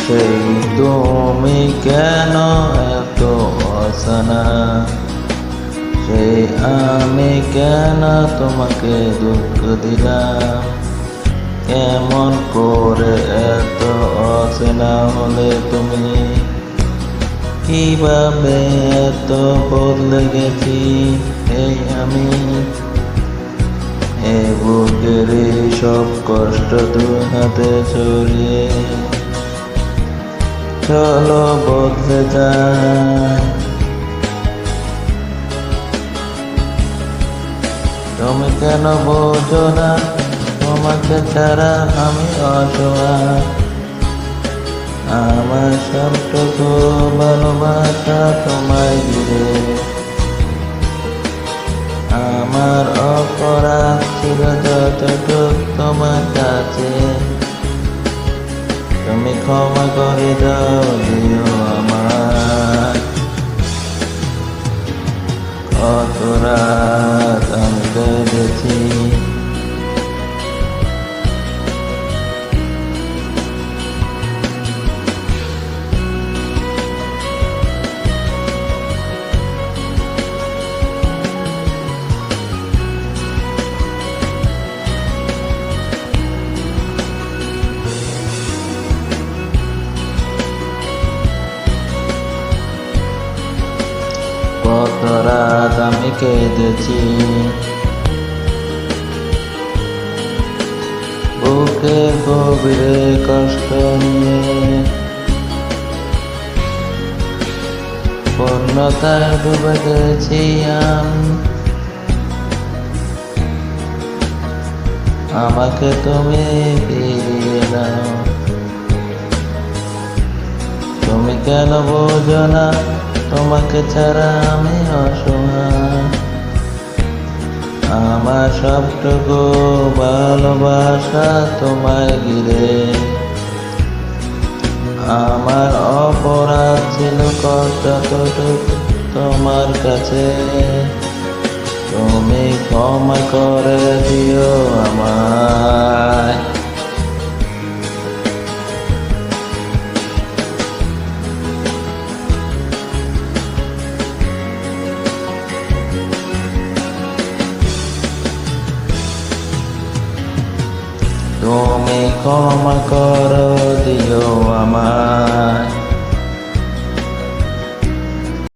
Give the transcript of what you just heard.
সেই তুমি কেন এত অজানা, সেই আমি কেন তোমাকে দুঃখ দিলাম। কেমন করে এত অচেনা হলে তুমি, কিভাবে এত বদলে গেছি এই আমি। এ বুকের সব কষ্ট দুই হাতে ছড়িয়ে চলো বদলে যায়। তুমি কেন বোঝো না, তোমাকে ছাড়া আমি অসহায়। আমার সবটুকু ভালোবাসা তোমায় ঘিরে। আমার অপরাধ ছিল যতটুকু তোমার কাছে, তুমি ক্ষমা করে দাও, দিও আমার। কত রাত আমি কেঁদেছি, কত রাত আমি কেঁদেছি, বুকের গভীরে কষ্ট নিয়ে। পূর্ণতায় ডুবে গেছি আমি, আমাকে তুমি ফিরিয়ে দাও। তুমি কেন বোঝো না, তোমাকে ছাড়া আমি অসহায়। আমার সবটুকু ভালোবাসা তোমায় ঘিরে। আমার অপরাধ ছিল যতটুকু তোমার কাছে, তুমি ক্ষমা করে দিও আমায়। তুমি ক্ষমা করে দিও আমায়।